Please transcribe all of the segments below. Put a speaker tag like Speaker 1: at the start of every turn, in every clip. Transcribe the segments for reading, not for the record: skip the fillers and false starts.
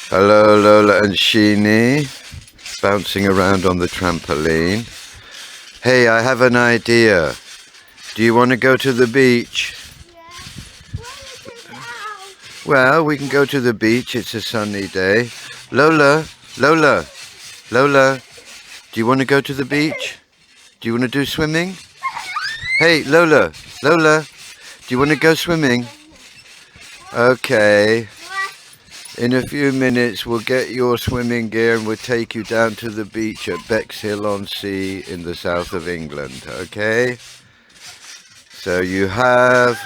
Speaker 1: Hello, Lola and Sheenie, bouncing around on the trampoline. Hey, I have an idea. Do you want to go to the beach? Well, we can go to the beach. It's a sunny day. Lola, Lola, Lola, do you want to go to the beach? Do you want to do swimming? Hey, Lola, Lola, do you want to go swimming? Okay. In a few minutes, we'll get your swimming gear and we'll take you down to the beach at Bexhill-on-Sea in the south of England, okay? So you have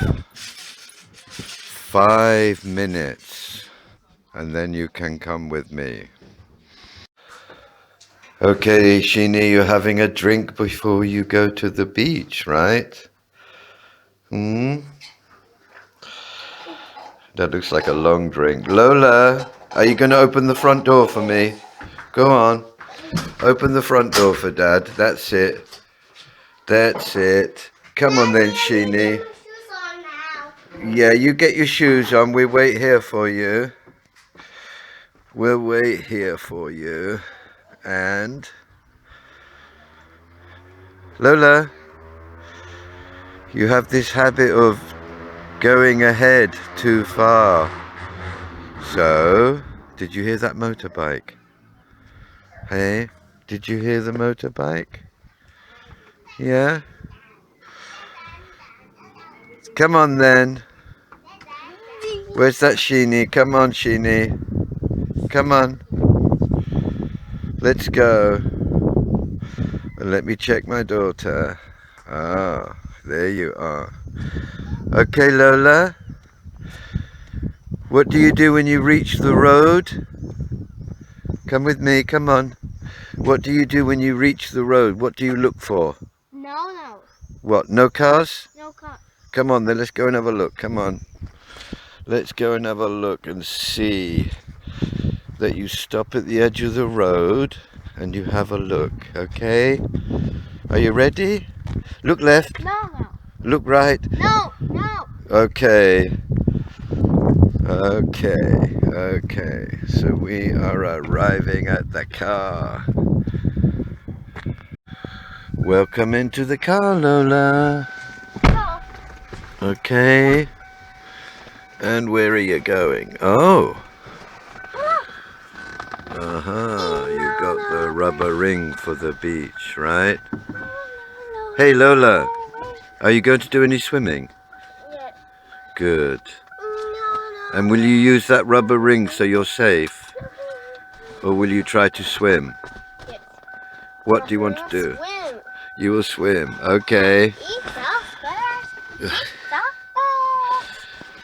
Speaker 1: 5 minutes and then you can come with me. Okay, Sheenie, you're having a drink before you go to the beach, right? That looks like a long drink. Lola, are you going to open the front door for me? Go on. Open the front door for Dad. That's it. That's it. Come on then, Sheenie. Yeah, you get your shoes on. We wait here for you. We'll wait here for you. And Lola, you have this habit of going ahead too far. So, did you hear that motorbike? Hey, did you hear the motorbike? Yeah? Come on then. Where's that Sheenie? Come on, Sheenie. Come on. Let's go. And let me check my daughter. Ah, there you are. Okay, Lola. What do you do when you reach the road? Come with me, come on. What do you do when you reach the road? What do you look for?
Speaker 2: No.
Speaker 1: What, no cars?
Speaker 2: No cars.
Speaker 1: Come on then, let's go and have a look. Come on. Let's go and have a look and see that you stop at the edge of the road and you have a look, okay? Are you ready? Look left.
Speaker 2: No.
Speaker 1: Look right.
Speaker 2: No.
Speaker 1: Okay. Okay. So we are arriving at the car. Welcome into the car, Lola.
Speaker 2: No.
Speaker 1: Okay. And where are you going? Oh. You got the rubber ring for the beach, right? Hey, Lola. Are you going to do any swimming?
Speaker 2: Yes.
Speaker 1: Good.
Speaker 2: No.
Speaker 1: And will you use that rubber ring so you're safe? Or will you try to swim?
Speaker 2: Yes.
Speaker 1: What do you want to do?
Speaker 2: Swim.
Speaker 1: You will swim. Okay.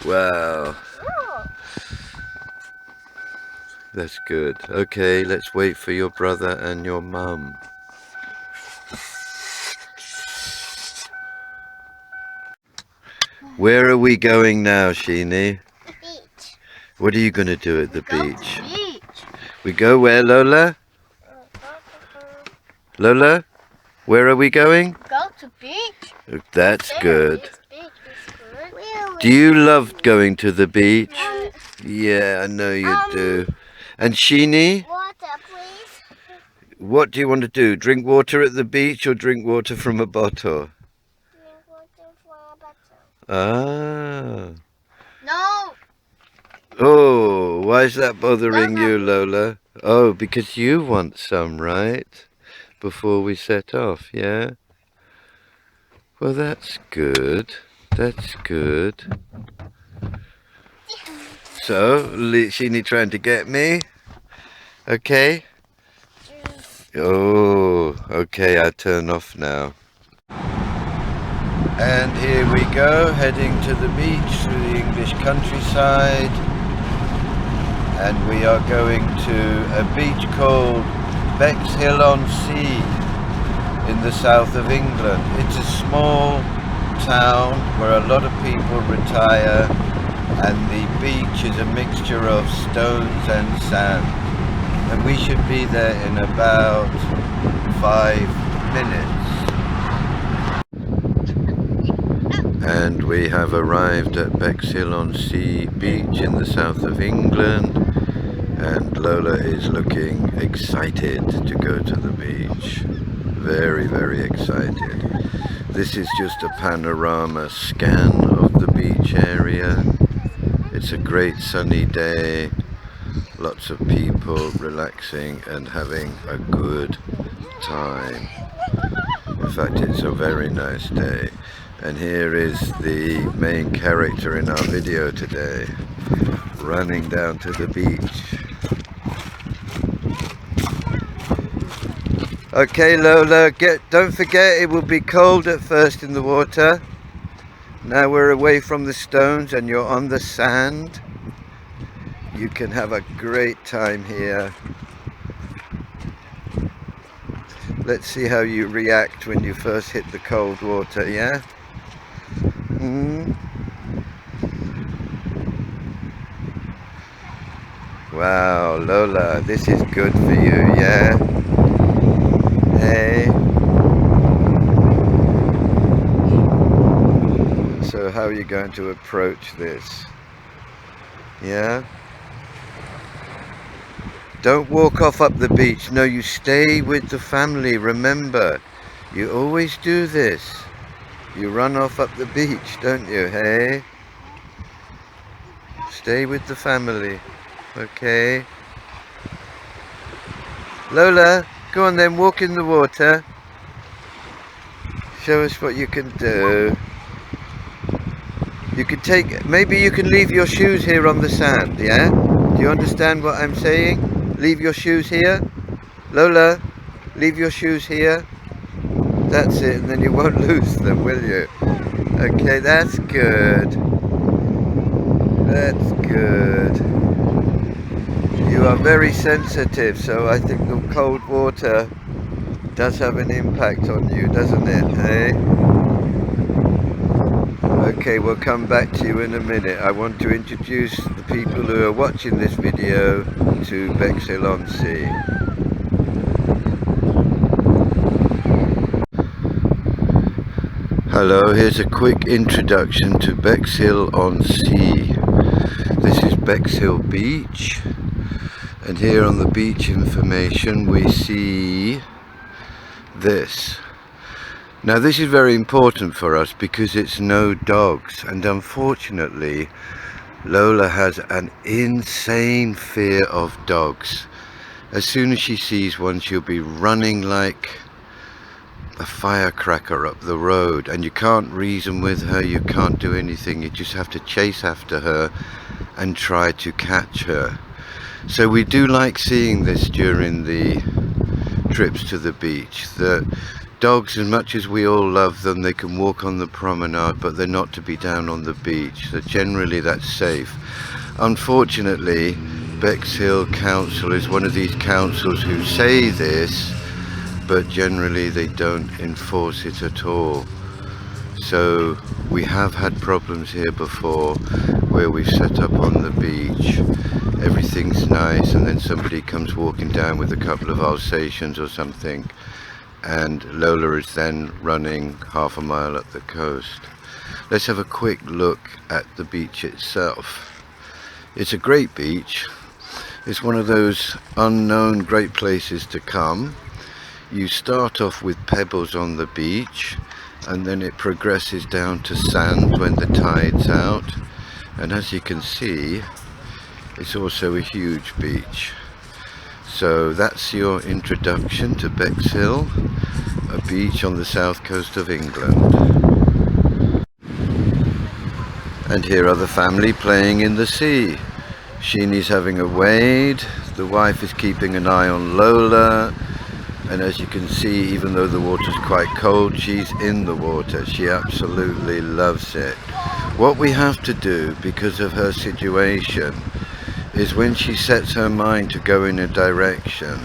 Speaker 1: Wow. That's good. Okay, let's wait for your brother and your mum. Where are we going now, Sheenie?
Speaker 2: The beach.
Speaker 1: What are you going to do at the
Speaker 2: Go to
Speaker 1: beach?
Speaker 2: the beach.
Speaker 1: We go where, Lola? Lola? Where are we going?
Speaker 2: Go to beach.
Speaker 1: That's good.
Speaker 2: This beach is good.
Speaker 1: Do you love going to the beach? Yeah, I know you do. And Sheenie,
Speaker 2: Water, please.
Speaker 1: what do you want to do? Drink water at the beach or drink water from a bottle?
Speaker 2: Drink water from a bottle.
Speaker 1: Ah.
Speaker 2: No.
Speaker 1: Oh, why is that bothering you, Lola? Oh, because you want some, right? Before we set off, yeah? Well, that's good. That's good. So, Sheenie trying to get me? Okay? Oh, okay, I turn off now. And here we go, heading to the beach through the English countryside. And we are going to a beach called Bexhill-on-Sea in the south of England. It's a small town where a lot of people retire, and the beach is a mixture of stones and sand. And we should be there in about 5 minutes. And we have arrived at Bexhill-on-Sea beach in the south of England, and Lola is looking excited to go to the beach. Very, very excited. This is just a panorama scan of the beach area. It's a great sunny day, lots of people relaxing and having a good time. In fact, it's a very nice day. And here is the main character in our video today, running down to the beach. Okay, Lola, don't forget it will be cold at first in the water. Now we're away from the stones and you're on the sand. You can have a great time here. Let's see how you react when you first hit the cold water, yeah? Wow, Lola, this is good for you, yeah? Hey. So how are you going to approach this? Yeah? Don't walk off up the beach. No, you stay with the family, remember. You always do this. You run off up the beach, don't you, hey? Stay with the family, okay? Lola, go on then, walk in the water. Show us what you can do. You can maybe you can leave your shoes here on the sand, yeah? Do you understand what I'm saying? Leave your shoes here. Lola, leave your shoes here. That's it, and then you won't lose them, will you? Okay, that's good. That's good. You are very sensitive, so I think the cold water does have an impact on you, doesn't it, eh? Okay, we'll come back to you in a minute. I want to introduce the people who are watching this video to Bexhill-on-Sea. Hello, here's a quick introduction to Bexhill-on-Sea. This is Bexhill Beach, and here on the beach information we see this. Now this is very important for us because it's no dogs, and unfortunately Lola has an insane fear of dogs. As soon as she sees one, she'll be running like a firecracker up the road, and you can't reason with her, you can't do anything, you just have to chase after her and try to catch her. So we do like seeing this during the trips to the beach. The dogs, as much as we all love them, they can walk on the promenade, but they're not to be down on the beach, so generally that's safe. Unfortunately, Bexhill Council is one of these councils who say this, but generally they don't enforce it at all. So we have had problems here before where we've set up on the beach, everything's nice, and then somebody comes walking down with a couple of Alsatians or something, and Lola is then running half a mile up the coast. Let's have a quick look at the beach itself. It's a great beach. It's one of those unknown great places to come. You start off with pebbles on the beach, and then it progresses down to sand when the tide's out, and as you can see, it's also a huge beach. So that's your introduction to Bexhill, a beach on the south coast of England. And here are the family playing in the sea. Sheenie's having a wade, the wife is keeping an eye on Lola, and as you can see, even though the water's quite cold, she's in the water. She absolutely loves it. What we have to do, because of her situation, is when she sets her mind to go in a direction,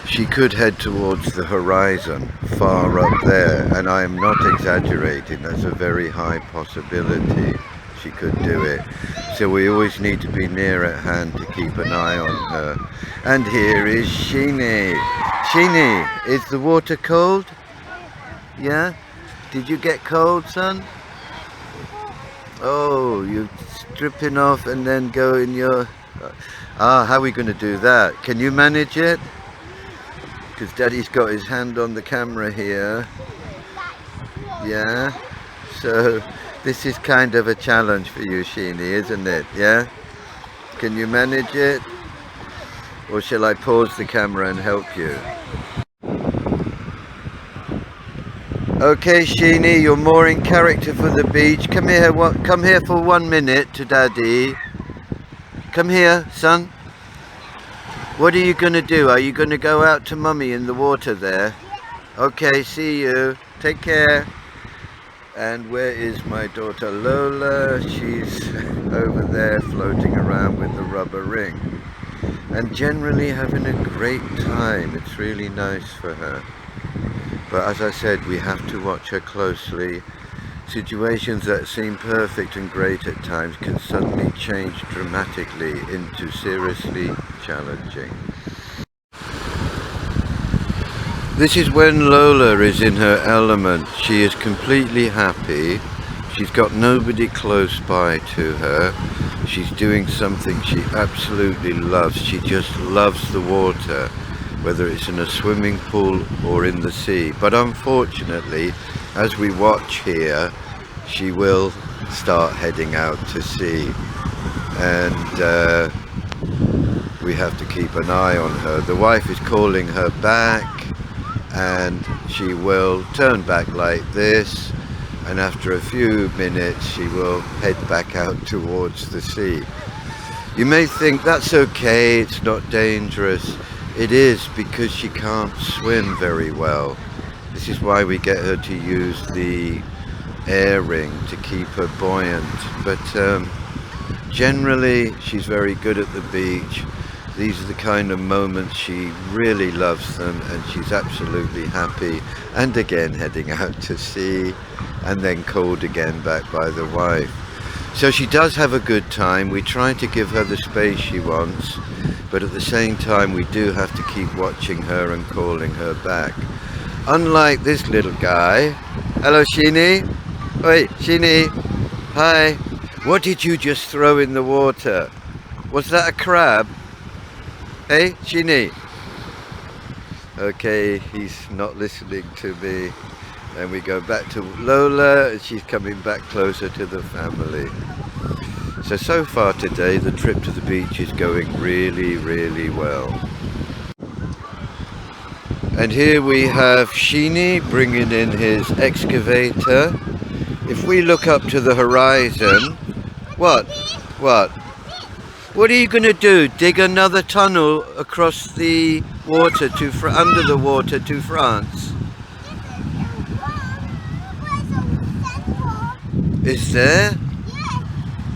Speaker 1: she could head towards the horizon, far up there, and I am not exaggerating, that's a very high possibility she could do it. So we always need to be near at hand to keep an eye on her. And here is Sheenie. Sheenie, is the water cold? Yeah? Did you get cold, son? Oh, you're stripping off and then go in your... how are we going to do that? Can you manage it? Because Daddy's got his hand on the camera here. Yeah? So, this is kind of a challenge for you, Sheeny, isn't it? Yeah? Can you manage it? Or shall I pause the camera and help you? Okay, Sheeny, you're more in character for the beach. Come here, come here for 1 minute to Daddy. Come here, son. What are you going to do? Are you going to go out to Mummy in the water there? Okay, see you. Take care. And where is my daughter Lola? She's over there floating around with the rubber ring. And generally having a great time. It's really nice for her. But as I said, we have to watch her closely. Situations that seem perfect and great at times can suddenly change dramatically into seriously challenging. This is when Lola is in her element. She is completely happy. She's got nobody close by to her. She's doing something she absolutely loves. She just loves the water, whether it's in a swimming pool or in the sea. But unfortunately, as we watch here, she will start heading out to sea. And we have to keep an eye on her. The wife is calling her back, and she will turn back like this, and after a few minutes she will head back out towards the sea. You may think that's okay, it's not dangerous. It is, because she can't swim very well. This is why we get her to use the air ring to keep her buoyant. But generally she's very good at the beach. These are the kind of moments she really loves them, and she's absolutely happy. And again heading out to sea, and then called again back by the wife. So she does have a good time. We try to give her the space she wants, but at the same time we do have to keep watching her and calling her back. Unlike this little guy. Hello, Sheeny. Oi, Sheeny. Hi. What did you just throw in the water? Was that a crab? Hey, Sheeny. Okay, he's not listening to me. And we go back to Lola, and she's coming back closer to the family. So far today, the trip to the beach is going really, really well. And here we have Sheeny bringing in his excavator. If we look up to the horizon, what? What are you going to do? Dig another tunnel across the water under the water to France? Is there?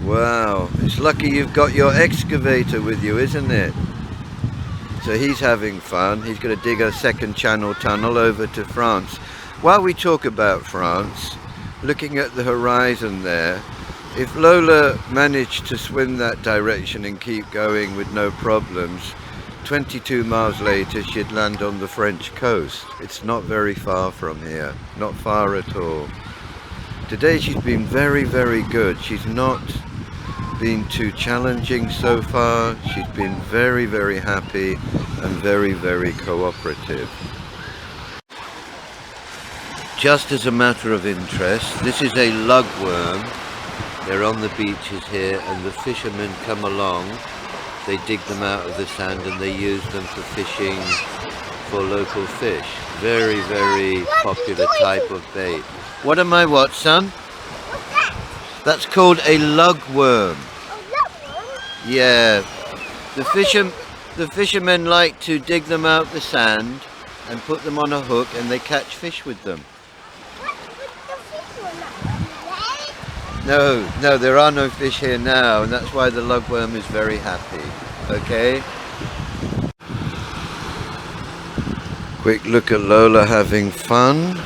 Speaker 1: Wow, it's lucky you've got your excavator with you, isn't it? So he's having fun. He's going to dig a second channel tunnel over to France. While we talk about France, looking at the horizon there, if Lola managed to swim that direction and keep going with no problems, 22 miles later she'd land on the French coast. It's not very far from here, not far at all. Today she's been very, very good. She's not been too challenging so far. She's been very, very happy and very, very cooperative. Just as a matter of interest, this is a lugworm. They're on the beaches here, and the fishermen come along. They dig them out of the sand and they use them for fishing for local fish. Very, very popular type of bait. What am I, what, son?
Speaker 2: What's that?
Speaker 1: That's called a lugworm.
Speaker 2: Oh, lugworm?
Speaker 1: Yeah. The fishermen like to dig them out the sand and put them on a hook, and they catch fish with them. No, there are no fish here now, and that's why the lugworm is very happy. Okay? Quick look at Lola having fun,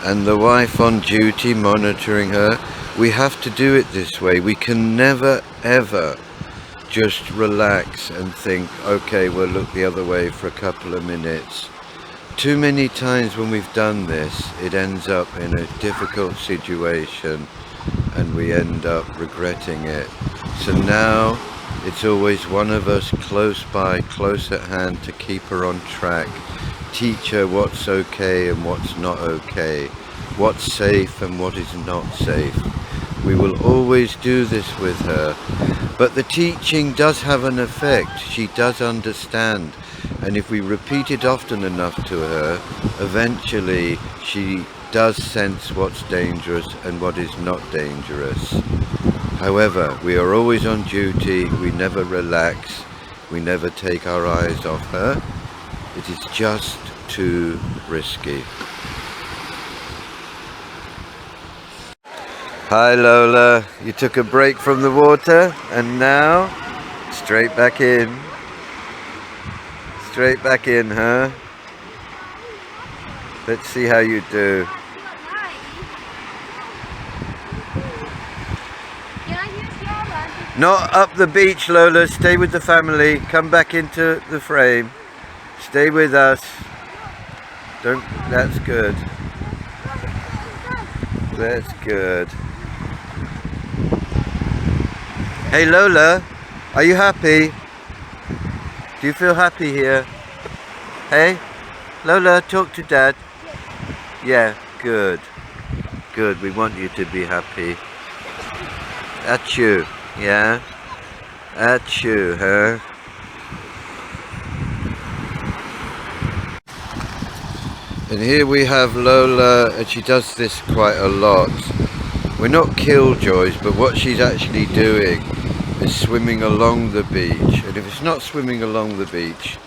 Speaker 1: and the wife on duty monitoring her. We have to do it this way. We can never, ever just relax and think, okay, we'll look the other way for a couple of minutes. Too many times when we've done this, it ends up in a difficult situation. and we end up regretting it. So now it's always one of us close by, close at hand, to keep her on track, teach her what's okay and what's not okay, what's safe and what is not safe. We will always do this with her, but the teaching does have an effect. She does understand, and if we repeat it often enough to her, eventually she does sense what's dangerous and what is not dangerous. However, we are always on duty, we never relax, we never take our eyes off her. It is just too risky. Hi Lola, you took a break from the water and now straight back in. Straight back in, huh? Let's see how you do. Not up the beach, Lola. Stay with the family. Come back into the frame. Stay with us. Don't. That's good. That's good. Hey Lola, are you happy? Do you feel happy here? Hey, Lola, talk to Dad. Yeah, good. Good. We want you to be happy. Achoo. Yeah? Achoo, huh? And here we have Lola, and she does this quite a lot. We're not killjoys, but what she's actually doing is swimming along the beach. And if it's not swimming along the beach,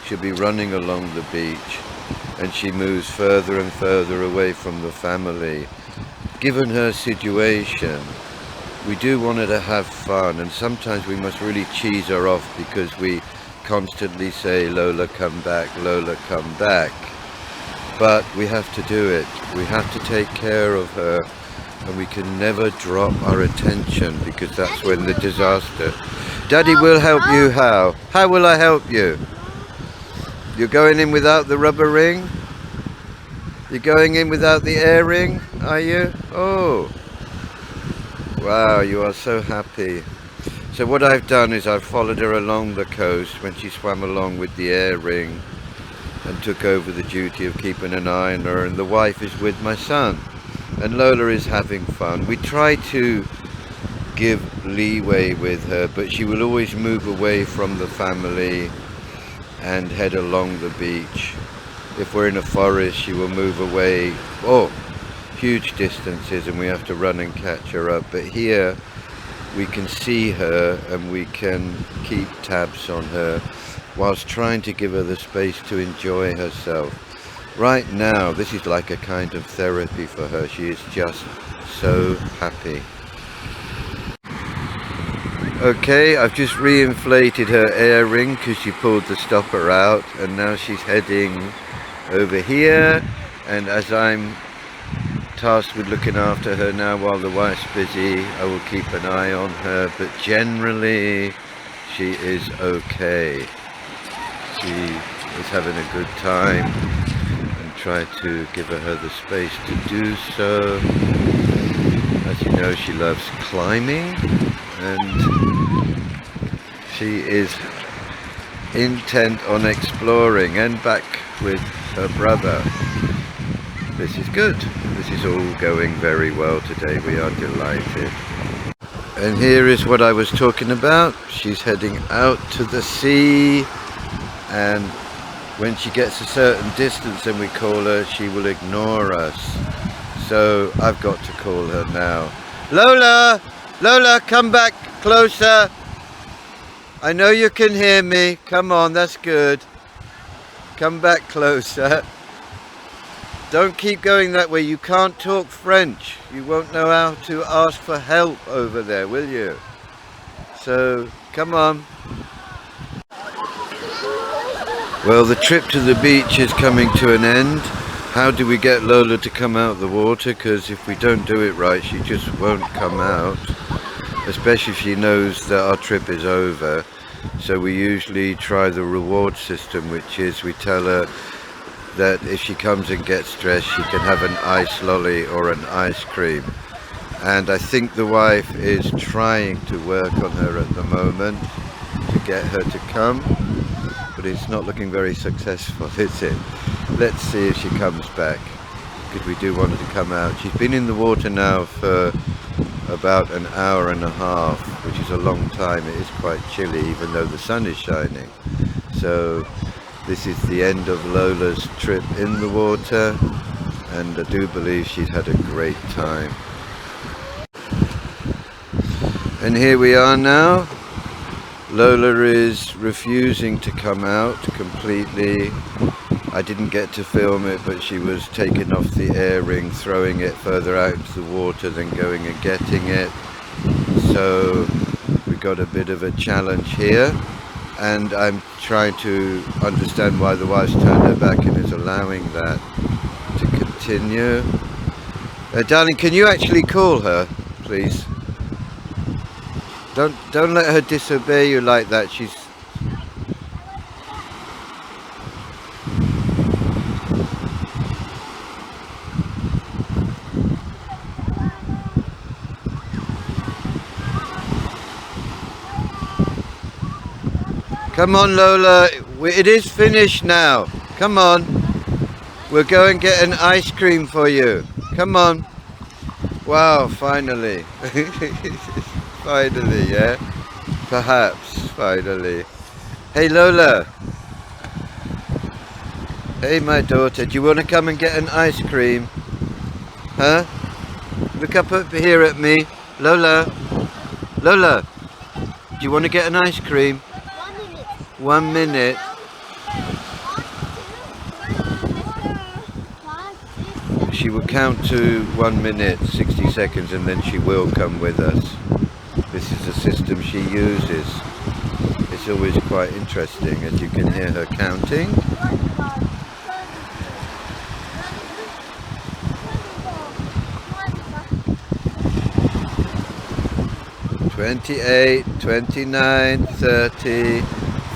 Speaker 1: she'll be running along the beach. And she moves further and further away from the family. Given her situation, we do want her to have fun, and sometimes we must really cheese her off because we constantly say, Lola, come back, Lola, come back. But we have to do it. We have to take care of her, and we can never drop our attention because that's when the disaster. Daddy will help you. How? How will I help you? You're going in without the rubber ring? You're going in without the air ring, are you? Oh. Wow, you are so happy. So what I've done is I've followed her along the coast when she swam along with the air ring and took over the duty of keeping an eye on her, and the wife is with my son. And Lola is having fun. We try to give leeway with her, but she will always move away from the family and head along the beach. If we're in a forest, she will move away. Oh, huge distances, and we have to run and catch her up. But here we can see her and we can keep tabs on her whilst trying to give her the space to enjoy herself. Right now this is like a kind of therapy for her. She is just so happy. Okay, I've just re-inflated her air ring because she pulled the stopper out, and now she's heading over here, and as I'm tasked with looking after her now while the wife's busy, I will keep an eye on her, but generally she is okay. She is having a good time, and try to give her the space to do so. As you know, she loves climbing, and she is intent on exploring and back with her brother. This is good. This is all going very well today. We are delighted. And here is what I was talking about. She's heading out to the sea, and when she gets a certain distance and we call her, she will ignore us. So I've got to call her now. Lola! Lola, come back closer. I know you can hear me. Come on, that's good. Come back closer. Don't keep going that way. You can't talk French. You won't know how to ask for help over there, will you? So, come on. Well, the trip to the beach is coming to an end. How do we get Lola to come out of the water? Because if we don't do it right, she just won't come out. Especially if she knows that our trip is over. So we usually try the reward system, which is we tell her that if she comes and gets dressed, she can have an ice lolly or an ice cream. and I think the wife is trying to work on her at the moment to get her to come, but it's not looking very successful, is it? Let's see if she comes back, because we do want her to come out. She's been in the water now for about an hour and a half, which is a long time. It is quite chilly even though the sun is shining. So this is the end of Lola's trip in the water, and I do believe she's had a great time. And here we are now. Lola is refusing to come out completely. I didn't get to film it, but she was taking off the air ring, throwing it further out into the water, then going and getting it. So we got a bit of a challenge here, and I'm trying to understand why the wife's turned her back and is allowing that to continue. Darling, can you actually call her, please? Don't let her disobey you like that. She's... Come on, Lola, it is finished now. Come on. We'll go and get an ice cream for you. Come on. Wow, finally. Finally, yeah? Perhaps, finally. Hey, Lola. Hey, my daughter, do you want to come and get an ice cream? Huh? Look up here at me. Lola. Lola, do you want to get an ice cream? 1 minute. She will count to 1 minute, 60 seconds, and then she will come with us. This is the system she uses. It's always quite interesting, as you can hear her counting. 28, 29, 30,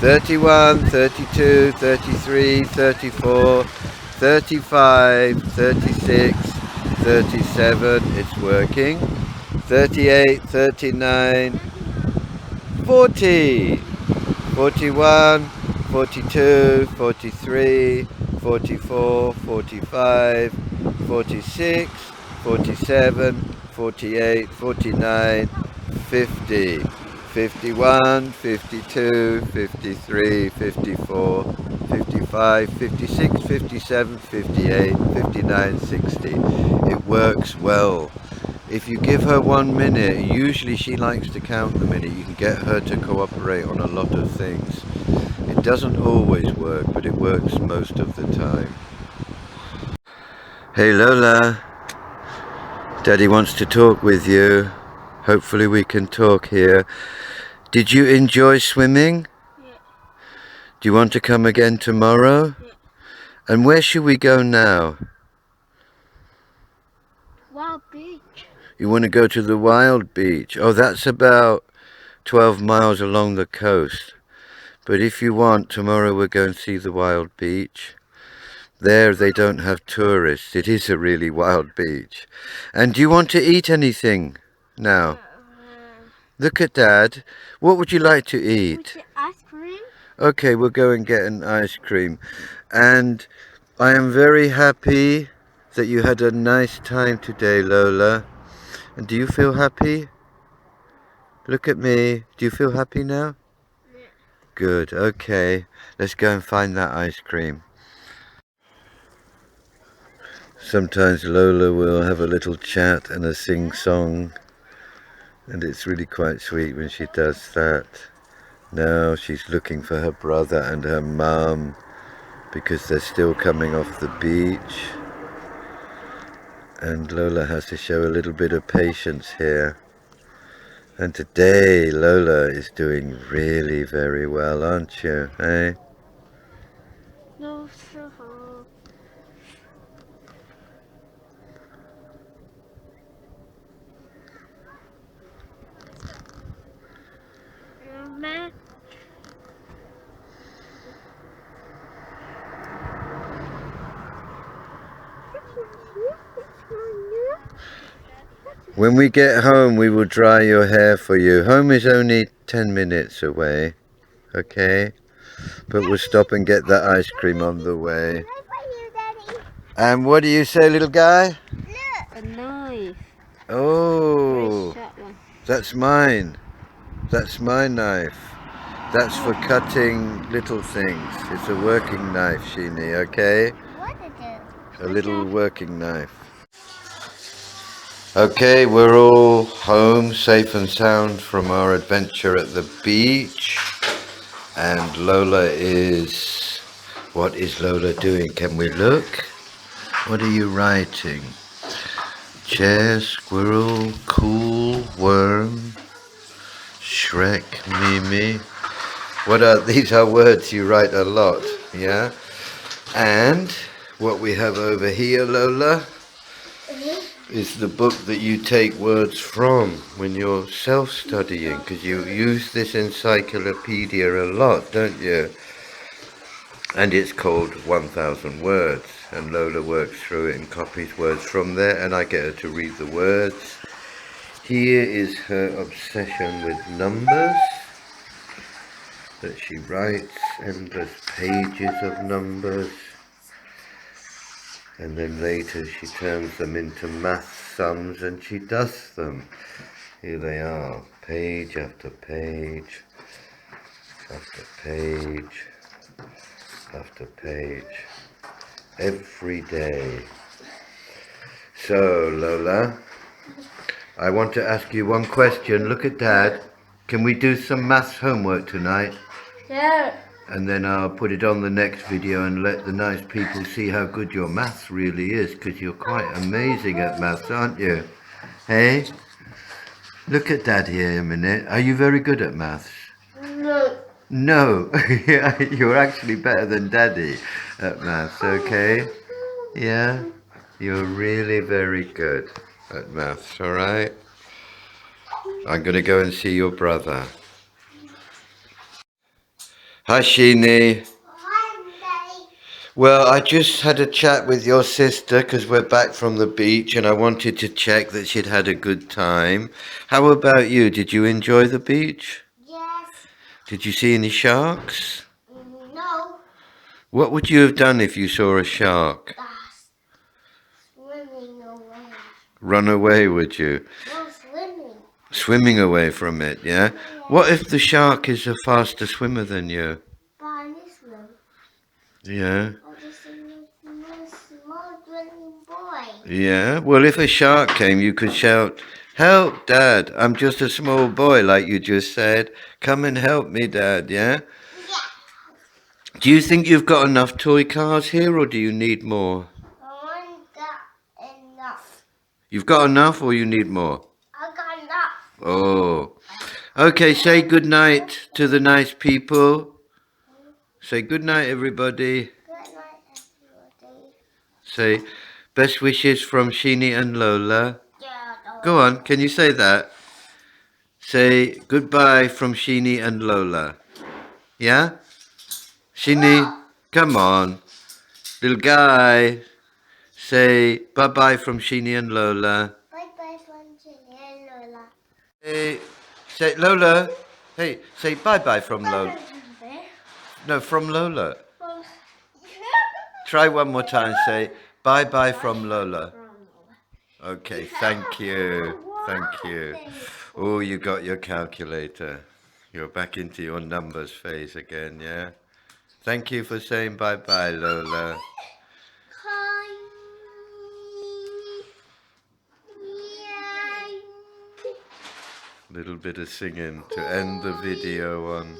Speaker 1: 31, 32, 33, 34, 35, 36, 37, it's working, 38, 39, 40, 41, 42, 43, 44, 45, 46, 47, 48, 49, 50, 51, 52, 53, 54, 55, 56, 57, 58, 59, 60. It works well. If you give her 1 minute, usually she likes to count the minute. You can get her to cooperate on a lot of things. It doesn't always work, but it works most of the time. Hey Lola, Daddy wants to talk with you. Hopefully we can talk here. Did you enjoy swimming?
Speaker 2: Yeah.
Speaker 1: Do you want to come again tomorrow?
Speaker 2: Yeah.
Speaker 1: And where should we go now?
Speaker 2: Wild beach.
Speaker 1: You want to go to the Wild Beach? Oh, that's about 12 miles along the coast. But if you want, tomorrow we'll go and see the Wild Beach. There they don't have tourists. It is a really wild beach. And do you want to eat anything now? Look at Dad. What would you like to eat?
Speaker 2: Ice cream.
Speaker 1: Okay, we'll go and get an ice cream. And I am very happy that you had a nice time today, Lola. And do you feel happy? Look at me. Do you feel happy now?
Speaker 2: Yeah.
Speaker 1: Good, okay. Let's go and find that ice cream. Sometimes Lola will have a little chat and a sing-song. And it's really quite sweet when she does that. Now she's looking for her brother and her mum because they're still coming off the beach. And Lola has to show a little bit of patience here. And today Lola is doing really very well, aren't you, eh?
Speaker 2: No, sure. Man.
Speaker 1: When we get home, we will dry your hair for you. Home is only 10 minutes away, okay? But we'll stop and get the ice cream on the way. And what do you say, little guy?
Speaker 2: A knife.
Speaker 1: Oh,
Speaker 2: Very sharp one.
Speaker 1: that's mine. That's my knife. That's for cutting little things. It's a working knife, Sheenie, okay?
Speaker 2: What is it?
Speaker 1: A little working knife. Okay, we're all home, safe and sound from our adventure at the beach. And Lola is... What is Lola doing? Can we look? What are you writing? Chair, squirrel, cool, worm, Shrek, Mimi. What are these? Are words you write a lot, yeah? And what we have over here, Lola, is the book that you take words from when you're self-studying, because you use this encyclopedia a lot, don't you? And it's called 1000 Words, and Lola works through it and copies words from there, and I get her to read the words. Here is her obsession with numbers, that she writes endless pages of numbers, and then later she turns them into math sums and she does them. Here they are, page after page after page after page, every day. So Lola, I want to ask you one question. Look at Dad. Can we do some maths homework tonight?
Speaker 2: Yeah.
Speaker 1: And then I'll put it on the next video and let the nice people see how good your maths really is, because you're quite amazing at maths, aren't you? Hey? Look at Dad here a minute. Are you very good at maths?
Speaker 2: No.
Speaker 1: No. You're actually better than Daddy at maths, okay? Yeah? You're really very good at maths, alright? I'm going to go and see your brother. Hi, Sheenie. Well, I just had a chat with your sister because we're back from the beach and I wanted to check that she'd had a good time. How about you? Did you enjoy the beach?
Speaker 2: Yes.
Speaker 1: Did you see any sharks?
Speaker 2: No.
Speaker 1: What would you have done if you saw a shark?
Speaker 2: Swimming away.
Speaker 1: Run away, would you?
Speaker 2: No, swimming.
Speaker 1: Swimming away from it, yeah? What if the shark is a faster swimmer than you?
Speaker 2: Barney swim.
Speaker 1: Yeah?
Speaker 2: I'm just a small swimming boy.
Speaker 1: Yeah? Well, if a shark came, you could shout, "Help, Dad! I'm just a small boy," like you just said. "Come and help me, Dad," yeah?
Speaker 2: Yeah.
Speaker 1: Do you think you've got enough toy cars here, or do you need more?
Speaker 2: I got enough.
Speaker 1: You've got enough, or you need more?
Speaker 2: I got enough.
Speaker 1: Oh. Okay, say good night to the nice people. Say good night, everybody.
Speaker 2: Good night, everybody.
Speaker 1: Say best wishes from Sheenie and Lola.
Speaker 2: Yeah.
Speaker 1: Go on, can you say that? Say goodbye from Sheenie and Lola. Yeah? Sheenie, come on. Little guy, say bye-bye from Sheenie and Lola.
Speaker 2: Bye-bye from Jenny and Lola.
Speaker 1: Hey, say Lola. Hey, say bye-bye from Lola. No, from Lola. Try one more time. Say bye-bye from Lola. Okay, thank you. Thank you. Oh, you got your calculator. You're back into your numbers phase again, yeah? Thank you for saying bye-bye, Lola. Little bit of singing to end the video on.